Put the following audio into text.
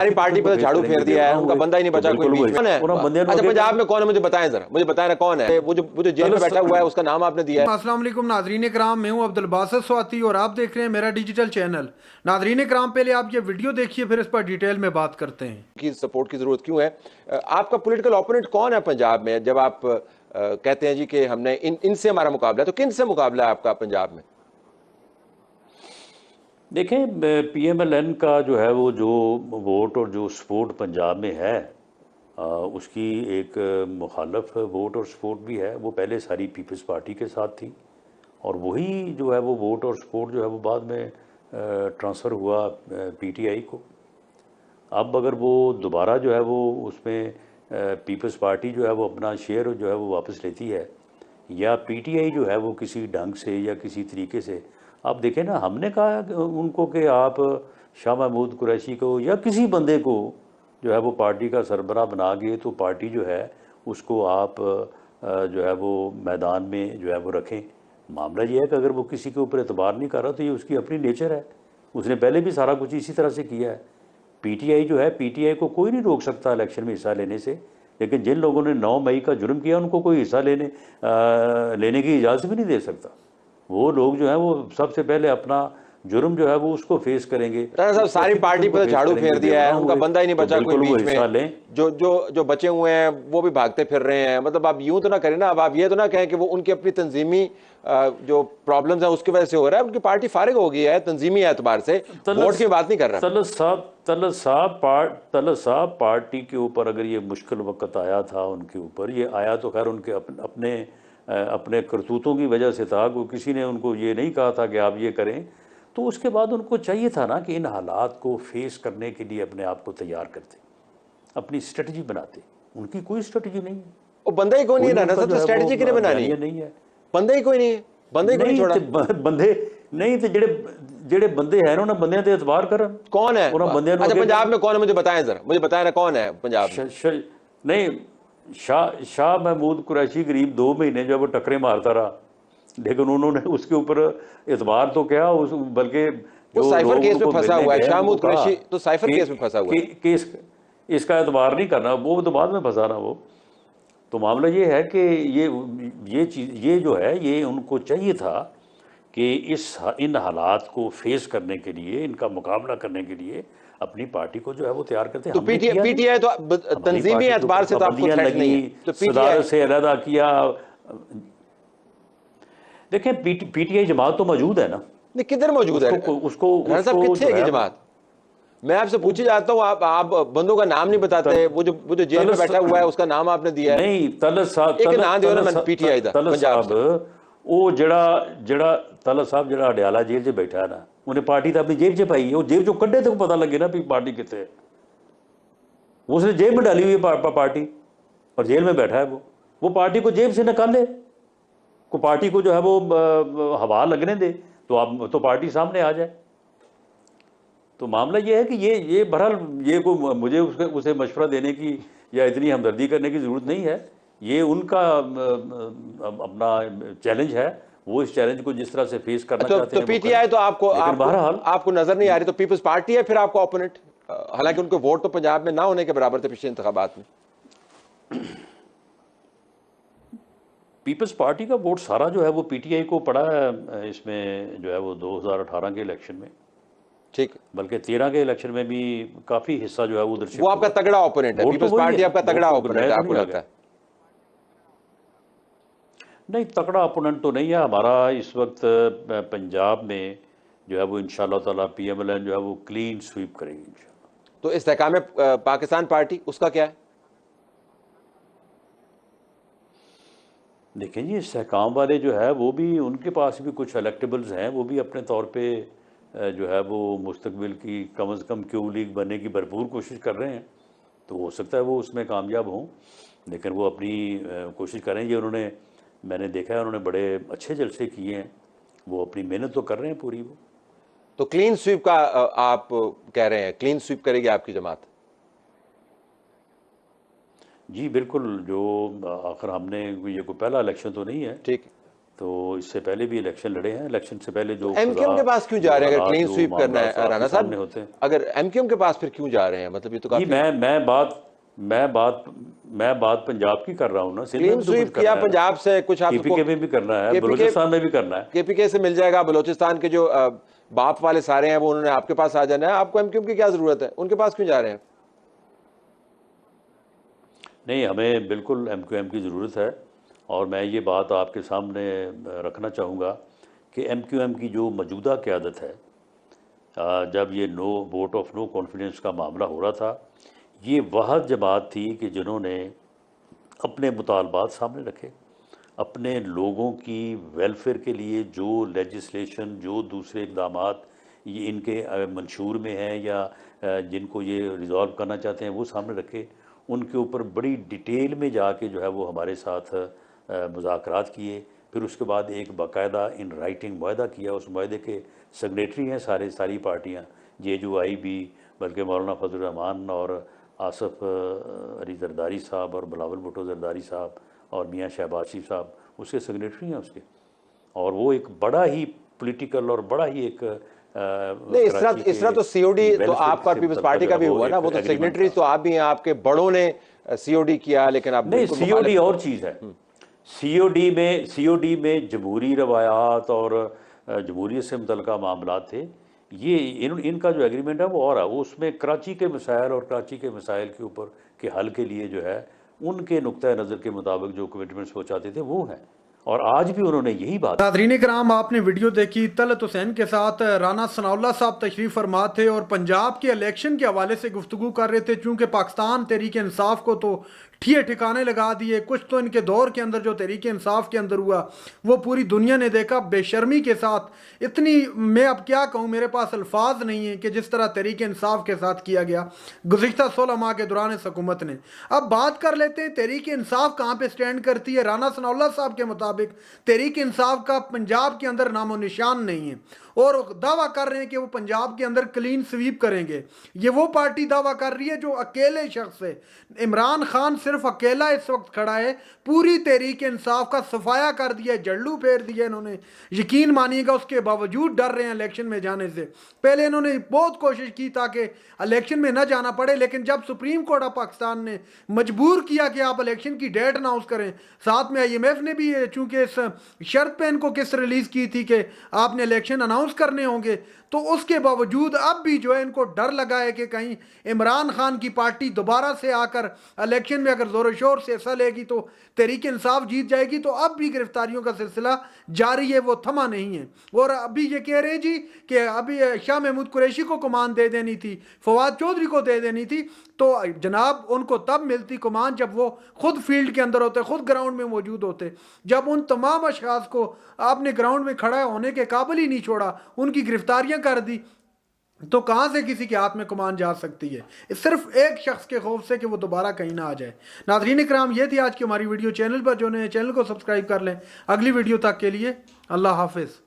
सारी पार्टी पर झाड़ू फेर दिया है, उनका बंदा ही नहीं बचा कोई बीच में। कौन है? अच्छा पंजाब में कौन है मुझे बताएं जरा, मुझे बताएं ना कौन है वो जो जेल में बैठा हुआ है, उसका नाम आपने दिया है। अस्सलाम वालेकुम नाजरीन कराम, मैं हूं अब्दुल बासित स्वाति और आप देख रहे हैं मेरा डिजिटल चैनल। नाजरीन कराम, पहले आप ये वीडियो देखिए फिर इस पर डिटेल में बात करते हैं कि सपोर्ट की जरूरत क्यों है। आपका पॉलिटिकल ओपोनेंट कौन है पंजाब में? जब आप कहते हैं जी कि हमने इनसे हमारा मुकाबला है, तो किन से मुकाबला है आपका पंजाब में? देखें, पीएमएलएन का जो है वो जो वोट और जो सपोर्ट पंजाब में है, उसकी एक मुखालफ वोट और सपोर्ट भी है। वो पहले सारी पीपल्स पार्टी के साथ थी और वही जो है वो वोट और सपोर्ट जो है वो बाद में ट्रांसफ़र हुआ पीटीआई को। अब अगर वो दोबारा जो है वो उसमें पीपल्स पार्टी जो है वो अपना शेयर जो है वो वापस लेती है, या पीटीआई जो है वो किसी ढंग से या किसी तरीके से, आप देखें ना, हमने कहा उनको कि आप शाह महमूद कुरैशी को या किसी बंदे को जो है वो पार्टी का सरबराह बना गए, तो पार्टी जो है उसको आप जो है वो मैदान में जो है वो रखें। मामला ये है कि अगर वो किसी के ऊपर एतबार नहीं कर रहा तो ये उसकी अपनी नेचर है। उसने पहले भी सारा कुछ इसी तरह से किया है। पीटीआई जो है, पीटीआई को कोई नहीं रोक सकता इलेक्शन में हिस्सा लेने से, लेकिन जिन लोगों ने 9 मई का जुर्म किया उनको कोई हिस्सा लेने की इजाज़त भी नहीं दे सकता। वो लोग जो है वो सबसे पहले अपना जुर्म जो है वो उसको फेस करेंगे। राणा साहब, सारी पार्टी पर झाड़ू फेर दिया है, उनका बंदा ही नहीं बचा कोई बीच में। जो बचे हुए हैं वो भी भागते फिर रहे हैं। मतलब आप यूं तो ना करें ना, अब आप ये तो ना कहें कि वो उनकी अपनी तंजीमी जो प्रॉब्लम्स हैं उसकी वजह से हो रहा है। उनकी पार्टी फारिग हो गई है तंजीमी एतबार से, वोट की बात नहीं कर रहा। तलत साहब पार्टी के ऊपर अगर ये मुश्किल वक्त आया था उनके ऊपर, ये आया तो खैर उनके अपने करतूतों की वजह से था। कोई किसी ने उनको ये नहीं कहा था कि आप ये करें, तो उसके बाद उनको चाहिए था ना कि इन हालात को फेस करने के लिए अपने आप को तैयार करते, अपनी स्ट्रेटजी बनाते। उनकी कोई स्ट्रेटजी नहीं है। वो बंदा ही कोई नहीं रहना सर, स्ट्रेटजी किने बनानी नहीं है। बंदा ही कोई नहीं है, बंदा ही कोई छोड़ा बंदे नहीं तो जेड़े बंदे हैं ना बंदियां ते एतबार करन। कौन है? अच्छा पंजाब में कौन है मुझे बताएं जरा, मुझे बताएं ना कौन है पंजाब में? नहीं, शाह महमूद कुरैशी करीब 2 महीने जो है वो टकरे मारता रहा, लेकिन उन्होंने उसके ऊपर एतबार तो क्या, बल्कि वो साइफर केस में फंसा हुआ है। शाह महमूद कुरैशी तो साइफर केस में फंसा हुआ है। केस इसका एतबार नहीं करना, वो तो बाद में फंसा ना वो। तो मामला ये है कि ये जो है ये उनको चाहिए था कि इन हालात को फेस करने के लिए, इनका मुकाबला करने के लिए अपनी पार्टी को जो है वो तैयार करते हैं। तो पीटीआई तो तंजीमी एतबार से तो आपको थ्रेट नहीं है, तो सदारत से अलहदा किया। देखें, पीटीआई जमात तो मौजूद है ना। नहीं, किधर मौजूद है उसको कितने है जमात? मैं आपसे पूछे जाता हूँ, आप बंदों का नाम नहीं बताते। वो जो जेल में बैठा हुआ है उसका नाम आपने दिया है नहीं। तलत साहब पीटीआई दा पंजाब वो जड़ा तलत साहब जड़ा हडियाला जेल च बैठा है ना, उन्हें पार्टी तो अपनी जेब च पाई है। वो जेब चो कड्ढे तो पता लगे ना भी पार्टी कितने है। उसने जेब में डाली हुई है पार्टी और जेल में बैठा है। वो पार्टी को जेब से निकाले, को पार्टी को जो है वो हवा लगने दे, तो पार्टी सामने आ जाए। तो मामला ये है कि ये बहरहाल ये को मुझे उसे मशवरा देने की या इतनी हमदर्दी करने की ज़रूरत नहीं है। ये उनका अपना चैलेंज है, वो इस चैलेंज को जिस तरह से फेस करना चाहते हैं। तो पीटीआई तो आपको नजर नहीं आ रही, तो पीपल्स पार्टी है फिर आपको ओपोनेंट। हालांकि उनके वोट तो पंजाब में ना होने के बराबर थे पिछले इंतखाबात में। पीपल्स पार्टी का वोट सारा जो है वो पीटीआई को पड़ा है इसमें जो है वो 2018 के इलेक्शन में, ठीक, बल्कि 13 के इलेक्शन में भी काफ़ी हिस्सा जो है वो उधर से। वो आपका तगड़ा ओपोनेंट है, पीपल्स पार्टी आपका तगड़ा ओपोनेंट है, आपको लगता है? नहीं, तगड़ा ओपोनेंट तो नहीं है हमारा इस वक्त पंजाब में जो है वो। इंशाल्लाह ताला पीएमएलएन जो है वो क्लीन स्वीप करेगी इंशाल्लाह। तो इस्तेकाम पाकिस्तान पार्टी उसका क्या है? देखें जी, इस्तेकाम वाले जो है वो भी, उनके पास भी कुछ इलेक्टेबल्स हैं। वो भी अपने तौर पे जो है वो मुस्तकबिल की कम अज़ कम क्यू लीग बनने की भरपूर कोशिश कर रहे हैं। तो हो सकता है वो उसमें कामयाब हों, लेकिन वो अपनी कोशिश करें। ये मैंने देखा है उन्होंने बड़े अच्छे जलसे किए हैं, वो अपनी मेहनत तो कर रहे हैं पूरी। वो तो क्लीन स्वीप का आप कह रहे हैं, क्लीन स्वीप करेगी आपकी जमात? जी बिल्कुल। जो आखिर हमने ये कोई पहला इलेक्शन तो नहीं है, ठीक, तो इससे पहले भी इलेक्शन लड़े हैं। इलेक्शन से पहले जो एमक्यूएम के पास क्यों जा रहे हैं? अगर क्लीन स्वीप करना है राणा साहब, होते हैं, अगर एमक्यूएम के पास फिर क्यों जा रहे हैं? मतलब ये तो काफी मैं बात पंजाब की कर रहा हूँ ना। क्लीन स्वीप किया पंजाब से, कुछ आपको केपीके में भी करना है, बलूचिस्तान में भी करना है। केपीके से मिल जाएगा, बलूचिस्तान के जो बाप वाले सारे हैं वो उन्होंने आपके पास आ जाना है। आपको एमक्यूएम की क्या जरूरत है? उनके पास क्यों जा रहे हैं? नहीं, हमें बिल्कुल एमक्यूएम की ज़रूरत है। और मैं ये बात आपके सामने रखना चाहूँगा कि एमक्यूएम की जो मौजूदा क़यादत है, जब ये वोट ऑफ नो कॉन्फिडेंस का मामला हो रहा था, ये वह जमात थी कि जिन्होंने अपने मुतालबात सामने रखे, अपने लोगों की वेलफेयर के लिए जो लेजिस्लेशन, जो दूसरे इक़दामात ये इनके मंशूर में हैं या जिनको ये रिज़ॉल्व करना चाहते हैं वो सामने रखे। उनके ऊपर बड़ी डिटेल में जाके जो है वो हमारे साथ मुज़ाकरात किए। फिर उसके बाद एक बाकायदा इन राइटिंग मुआहदा किया। उस मुआहदे के सिग्नेटरी हैं सारी पार्टियाँ, JUI भी, बल्कि मौलाना फजल रहमान और आसफ अली जरदारी साहब और बिलावल भुट्टो जरदारी साहब और मियाँ शहबाज शरीफ साहब उसके सेक्रेटरी हैं उसके। और वो एक बड़ा ही पॉलिटिकल और बड़ा ही एक नहीं, इस तरह तो सीओडी तो आपका पीपल्स पार्टी का भी हुआ ना, वो तो सेक्रेटरी तो आप भी हैं, आपके बड़ों ने सीओडी किया, लेकिन आप नहीं, सीओडी और चीज़ है। सीओडी में जमहूरी रवायात और जमहूरियत से मुतल्लिका मामला थे। ये इनका जो एग्रीमेंट है वो और है, वो उसमें कराची के मसाइल और कराची के मसाइल के ऊपर के हल के लिए जो है उनके नुक्ता नज़र के मुताबिक जो कमिटमेंट्स वो चाहते थे वो हैं, और आज भी उन्होंने यही बात। नाज़रीन कराम, आपने वीडियो देखी, तलत हुसैन के साथ राना सनाउल्लाह साहब तशरीफ़ फरमा थे और पंजाब के इलेक्शन के हवाले से गुफ्तगू कर रहे थे। चूँकि पाकिस्तान तहरीक इंसाफ को तो ठिकाने लगा दिए, कुछ तो इनके दौर के अंदर जो तहरीक इंसाफ के अंदर हुआ वो पूरी दुनिया ने देखा। बेशर्मी के साथ इतनी, मैं अब क्या कहूँ, मेरे पास अल्फाज नहीं है कि जिस तरह तहरीक इंसाफ के साथ किया गया गुज़िश्ता 16 माह के दौरान इस हुकूमत ने। अब बात कर लेते हैं तहरीक इंसाफ कहाँ पे स्टैंड करती है। राना सनाउल्लाह साहब के मुताबिक तहरीक इंसाफ का पंजाब के अंदर नामो निशान नहीं है और दावा कर रहे हैं कि वो पंजाब के अंदर क्लीन स्वीप करेंगे। ये वो पार्टी दावा कर रही है जो अकेले शख्स है। इमरान खान सिर्फ अकेला इस वक्त खड़ा है, पूरी तहरीक इंसाफ का सफाया कर दिया, जल्लू फेर दिया इन्होंने। यकीन मानिएगा उसके बावजूद डर रहे हैं इलेक्शन में जाने से। पहले इन्होंने बहुत कोशिश की ताकि इलेक्शन में न जाना पड़े, लेकिन जब सुप्रीम कोर्ट ऑफ पाकिस्तान ने मजबूर किया कि आप इलेक्शन की डेट अनाउंस करें, साथ में IMF ने भी चूंकि इस शर्त पे इनको किस्त रिलीज की थी कि आपने इलेक्शन अनाउंस करने होंगे, तो उसके बावजूद अब भी जो है इनको डर लगा है कि कहीं इमरान खान की पार्टी दोबारा से आकर इलेक्शन में अगर जोर शोर से हिस्सा लेगी तो तहरीक इंसाफ जीत जाएगी। तो अब भी गिरफ्तारियों का सिलसिला जारी है, वो थमा नहीं है। और अभी ये कह रहे जी कि अभी शाह महमूद कुरैशी को कमान दे देनी थी, फवाद चौधरी को दे देनी थी, तो जनाब उनको तब मिलती कमान जब वो खुद फील्ड के अंदर होते, खुद ग्राउंड में मौजूद होते। जब उन तमाम अशखास को आपने ग्राउंड में खड़ा होने के काबिल ही नहीं छोड़ा, उनकी गिरफ्तारियां कर दी, तो कहां से किसी के हाथ में कमान जा सकती है? सिर्फ एक शख्स के खौफ से कि वो दोबारा कहीं ना आ जाए। नाज़रीन इकराम, ये थी आज की हमारी वीडियो। चैनल पर जो नए चैनल को सब्सक्राइब कर लें। अगली वीडियो तक के लिए अल्लाह हाफिज़।